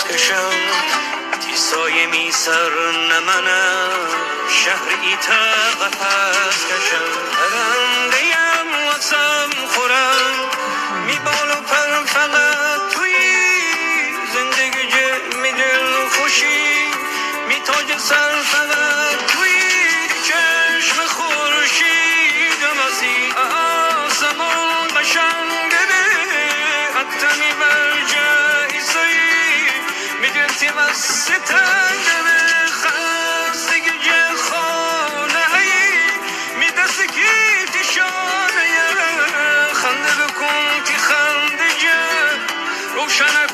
کشم تیسای می سر نمنم شهری تا قفص کشم پرنده‌ام واسم خورم می بال و پر فقط توی زندگی می دل خوشی می تاج سر فقط توی چشم خورشید مسی آسمان قشنگه حتی می برجه ایسایی می دلتی ستنده به خستگی جه خانه می دستی کی تشانه خنده بکن تی خنده جه روشنه